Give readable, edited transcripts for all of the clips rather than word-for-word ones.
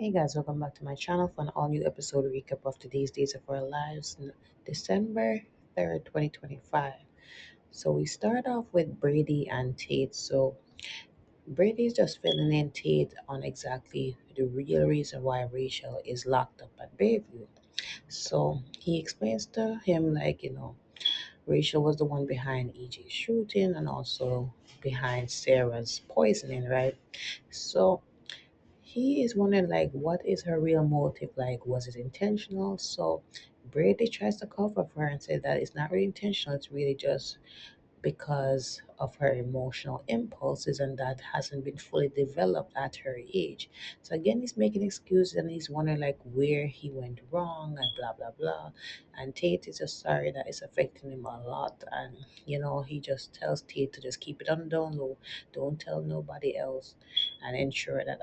Hey guys, welcome back to my channel for an all new episode recap of today's Days of Our Lives, December 3rd, 2025. So we start off with Brady and Tate. So Brady's just filling in Tate on exactly the real reason why Rachel is locked up at Bayview. So he explains to him, Rachel was the one behind EJ's shooting and also behind Sarah's poisoning, right? So he is wondering what is her real motive, like was it intentional? So Brady tries to cover for her and say that it's not really intentional, it's really just because of her emotional impulses and that hasn't been fully developed at her age. So again, he's making excuses and he's wondering where he went wrong and blah blah blah. And Tate is just sorry that it's affecting him a lot. And he just tells Tate to just keep it on the down low, don't tell nobody else, and ensure that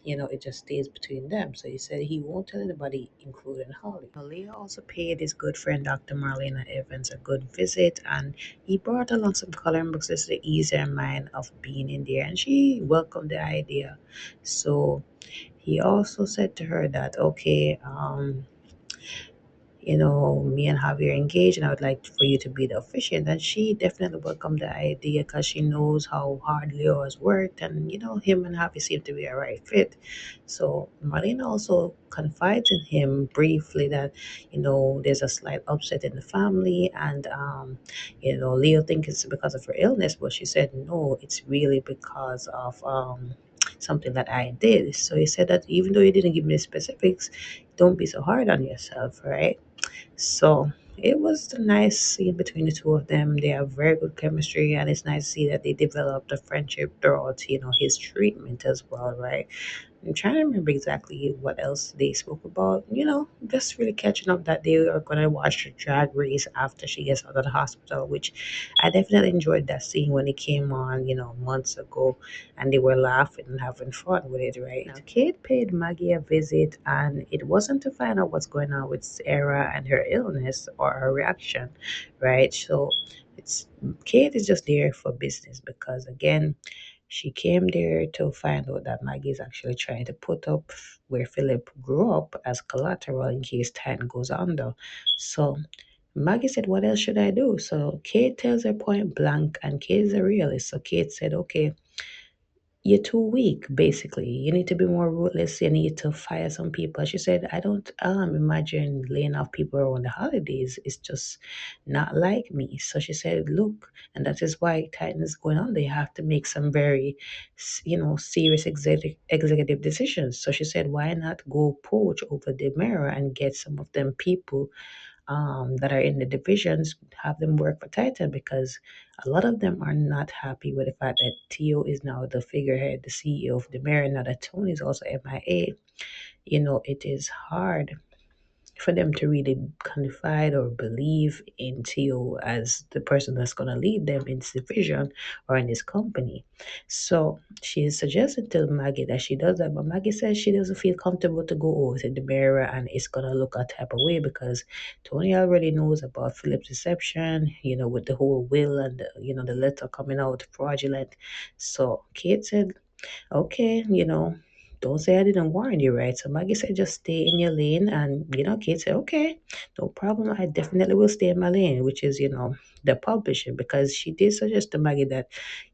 it just stays between them. So he said he won't tell anybody, including Holly. Leah also paid his good friend Dr. Marlena Evans a good visit, and he brought along some coloring books just to ease her mind of being in there, and she welcomed the idea. So he also said to her that, okay, me and Javier engaged, and I would like for you to be the officiant. And she definitely welcomed the idea because she knows how hard Leo has worked, and him and Javi seem to be a right fit. So Marlena also confides in him briefly that there's a slight upset in the family, and Leo thinks it's because of her illness, but she said no, it's really because of something that I did. So he said that even though you didn't give me the specifics, don't be so hard on yourself, right? So it was a nice scene between the two of them. They have very good chemistry, and it's nice to see that they developed a friendship throughout, his treatment as well, right? I'm trying to remember exactly what else they spoke about. Just really catching up that they are going to watch the drag race after she gets out of the hospital, which I definitely enjoyed that scene when it came on, months ago, and they were laughing and having fun with it, right? Now, Kate paid Maggie a visit, and it wasn't to find out what's going on with Sarah and her illness or her reaction, right? So it's Kate is just there for business because, again, she came there to find out that Maggie is actually trying to put up where Philip grew up as collateral in case Titan goes under. So Maggie said, what else should I do? So Kate tells her point blank, and Kate is a realist. So Kate said, okay, you're too weak, basically. You need to be more ruthless. You need to fire some people. She said, I don't imagine laying off people around the holidays. It's just not like me. So she said, look, and that is why Titan is going on. They have to make some very, serious executive decisions. So she said, why not go poach over the mirror and get some of them people that are in the divisions, have them work for Titan because a lot of them are not happy with the fact that Tio is now the figurehead, the CEO of the mayor, now that Tony is also MIA. It is hard for them to really confide or believe in Tio as the person that's going to lead them in this division or in this company. So she is suggesting to Maggie that she does that, but Maggie says she doesn't feel comfortable to go over to the mirror and it's going to look a type of way because Tony already knows about Philip's deception, with the whole will and, the letter coming out fraudulent. So Kate said, okay, don't say I didn't warn you, right? So Maggie said, just stay in your lane. And, Kate said, okay, no problem. I definitely will stay in my lane, which is, the publishing, because she did suggest to Maggie that,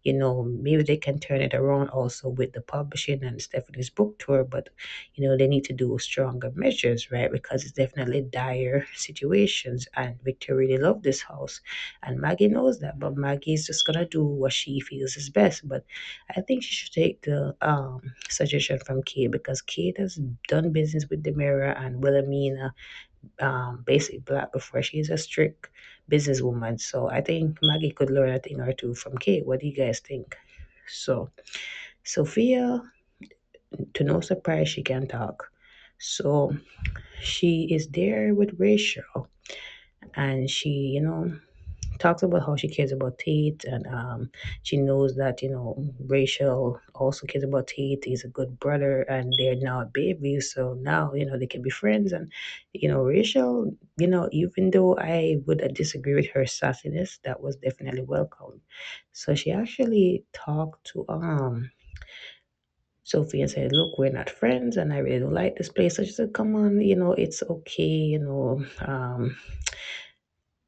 maybe they can turn it around also with the publishing and Stephanie's book tour, but, they need to do stronger measures, right? Because it's definitely dire situations. And Victor really loved this house. And Maggie knows that, but Maggie's just going to do what she feels is best. But I think she should take the suggestion from Kate because Kate has done business with Demira and Wilhelmina, Basic Black before. She's a strict businesswoman. So I think Maggie could learn a thing or two from Kate. What do you guys think? So Sophia, to no surprise, she can talk. So she is there with Rachel and she, talks about how she cares about Tate and she knows that Rachel also cares about Tate. He's a good brother and they're now babies, so now they can be friends. And Rachel, even though I would disagree with her sassiness, that was definitely welcome. So she actually talked to Sophia said, "Look, we're not friends, and I really don't like this place." So she said, "Come on, it's okay,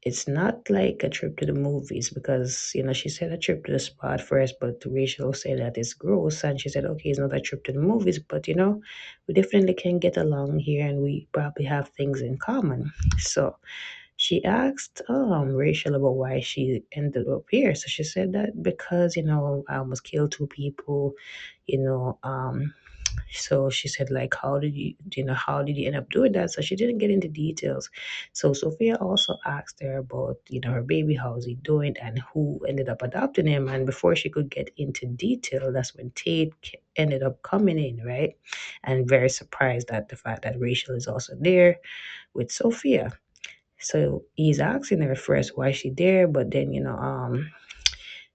it's not like a trip to the movies because she said a trip to the spa first, but Rachel said that it's gross, and she said, okay, it's not a trip to the movies, but we definitely can get along here, and we probably have things in common." So she asked Rachel about why she ended up here. So she said that because I almost killed two people, you know um so she said, like, how did you end up doing that? So she didn't get into details. So Sophia also asked her about, her baby, how's he doing, and who ended up adopting him. And before she could get into detail, that's when Tate ended up coming in, right? And very surprised at the fact that Rachel is also there with Sophia. So he's asking her first why she there, but then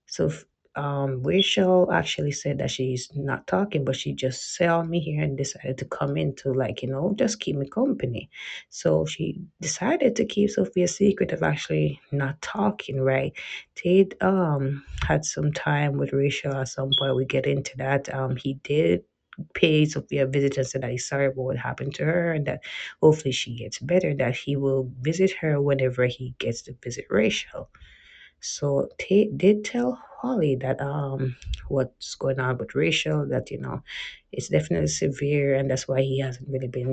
so Rachel actually said that she's not talking, but she just saw me here and decided to come in to, like, just keep me company. So she decided to keep Sophia's secret of actually not talking, right? Tate had some time with Rachel at some point. We get into that. He did pay Sophia a visit and said that he's sorry about what happened to her and that hopefully she gets better, that he will visit her whenever he gets to visit Rachel. So Tate did tell Holly that what's going on with Rachel, that it's definitely severe, and that's why he hasn't really been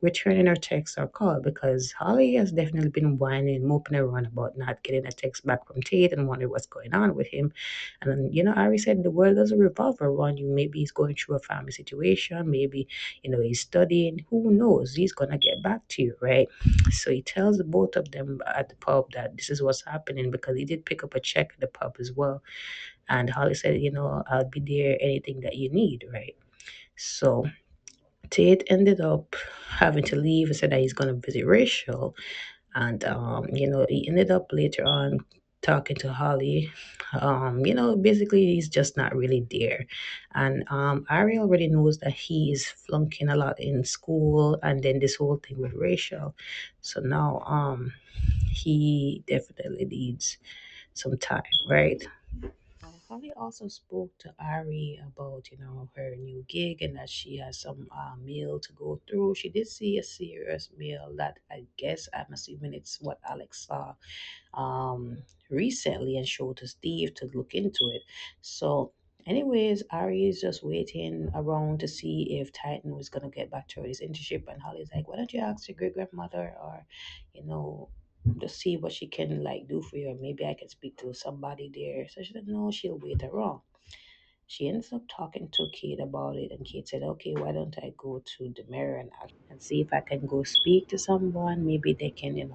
returning her text or call, because Holly has definitely been whining, moping around about not getting a text back from Tate and wondering what's going on with him. And Ari said the world doesn't revolve around you. Maybe he's going through a family situation. Maybe he's studying. Who knows? He's gonna get back to you, right? So he tells both of them at the pub that this is what's happening, because he did pick up a check at the pub as well. And Holly said, I'll be there, anything that you need, right? So Tate ended up having to leave and said that he's going to visit Rachel. And, he ended up later on talking to Holly. Basically, he's just not really there. And Ari already knows that he is flunking a lot in school, and then this whole thing with Rachel. So now he definitely needs some time, right? Holly also spoke to Ari about, her new gig and that she has some mail to go through. She did see a serious mail that I guess I'm assuming it's what Alex saw recently and showed to Steve to look into it. So, anyways, Ari is just waiting around to see if Titan was gonna get back to her his internship, and Holly's like, "Why don't you ask your great grandmother, or you know?" Just see what she can like do for you. Maybe I can speak to somebody there. So she said, no, she'll wait around. She ends up talking to Kate about it, and Kate said, okay, why don't I go to the mirror and see if I can go speak to someone? Maybe they can,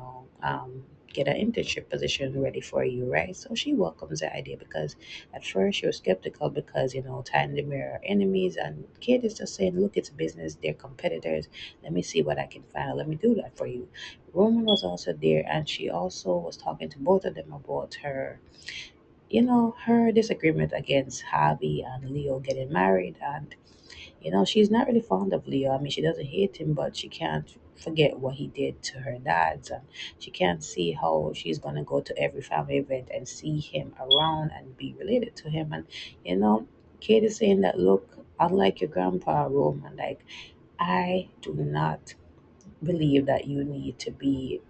get an internship position ready for you, right? So she welcomes the idea because at first she was skeptical because, Ty and the mirror are enemies, and Kate is just saying, look, it's business, they're competitors. Let me see what I can find. Let me do that for you. Roman was also there, and she also was talking to both of them about her disagreement against Javi and Leo getting married. And, she's not really fond of Leo. I mean, she doesn't hate him, but she can't forget what he did to her dads. And she can't see how she's going to go to every family event and see him around and be related to him. And, you know, Kate is saying that, look, unlike your grandpa, Roman, like, I do not believe that you need to be,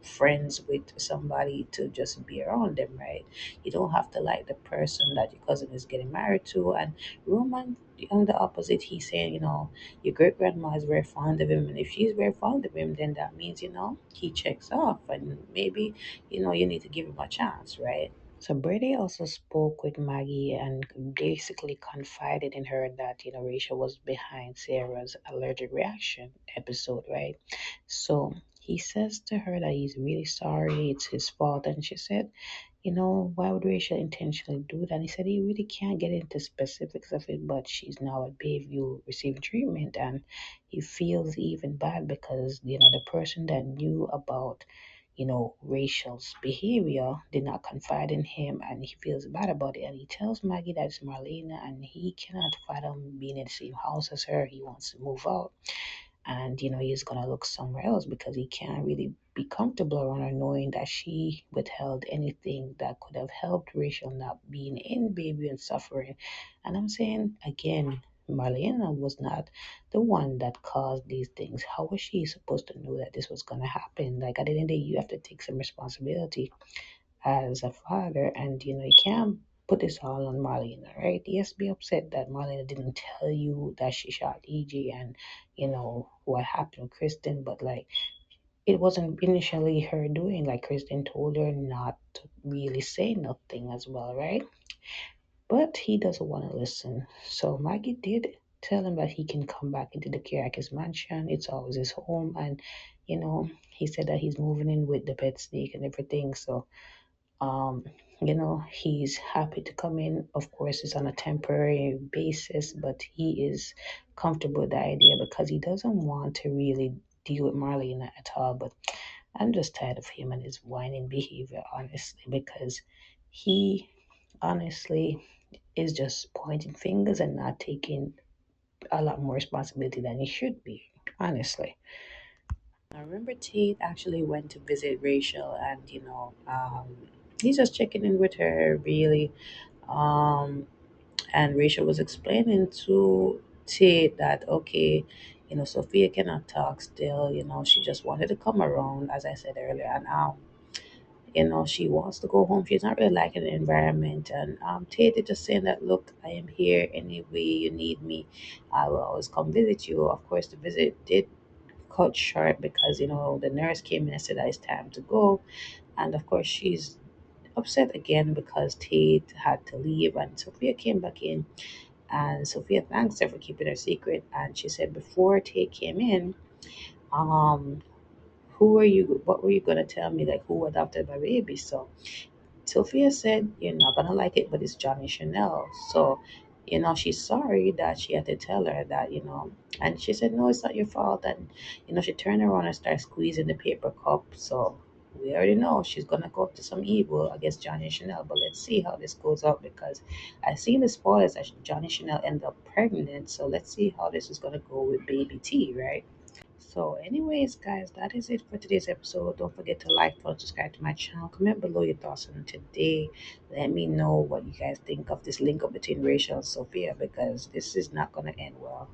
friends with somebody to just be around them, right? You don't have to like the person that your cousin is getting married to. And Roman, on the opposite, he's saying, your great grandma is very fond of him, and if she's very fond of him, then that means, he checks off, and maybe, you need to give him a chance, right? So Brady also spoke with Maggie and basically confided in her that, Rachel was behind Sarah's allergic reaction episode, right? So he says to her that he's really sorry, it's his fault. And she said, why would Rachel intentionally do that? And he said he really can't get into specifics of it, but she's now at Bayview receiving treatment, and he feels even bad because, the person that knew about Rachel's behavior did not confide in him, and he feels bad about it. And he tells Maggie that it's Marlena and he cannot fathom being in the same house as her. He wants to move out, and he's gonna look somewhere else because he can't really be comfortable around her knowing that she withheld anything that could have helped Rachel not being in baby and suffering. And I'm saying again, Marlena was not the one that caused these things. How was she supposed to know that this was going to happen? Like, at the end of the day, you have to take some responsibility as a father, and you can't put this all on Marlena, right? Yes, be upset that Marlena didn't tell you that she shot EG and what happened with Kristen, but like it wasn't initially her doing. Like Kristen told her not to really say nothing as well, right? But he doesn't want to listen. So Maggie did tell him that he can come back into the Kiriakis mansion. It's always his home, and he said that he's moving in with the pet snake and everything. So um, he's happy to come in. Of course, it's on a temporary basis, but he is comfortable with the idea because he doesn't want to really deal with Marlena at all. But I'm just tired of him and his whining behavior, honestly, because he honestly is just pointing fingers and not taking a lot more responsibility than he should be, honestly. I remember Tate actually went to visit Rachel, and he's just checking in with her, really. Um, and Rachel was explaining to Tate that, okay, Sophia cannot talk still. She just wanted to come around, as I said earlier, and she wants to go home. She's not really liking the environment. And Tate is just saying that, look, I am here any way you need me. I will always come visit you. Of course, the visit did cut short because the nurse came in and said that it's time to go, and of course she's upset again because Tate had to leave, and Sophia came back in, and Sophia thanks her for keeping her secret, and she said before Tate came in, um what were you gonna tell me, like who adopted my baby? So Sophia said, "You're not gonna like it, but it's Johnny Chanel." So, she's sorry that she had to tell her that, and she said, "No, it's not your fault." And, she turned around and started squeezing the paper cup. So, we already know she's gonna go up to some evil against Johnny Chanel. But let's see how this goes out because I've seen the spoilers that Johnny Chanel ended up pregnant. So, let's see how this is gonna go with baby T, right? So, anyways, guys, that is it for today's episode. Don't forget to like, follow, subscribe to my channel. Comment below your thoughts on today. Let me know what you guys think of this link up between Rachel and Sophia because this is not going to end well.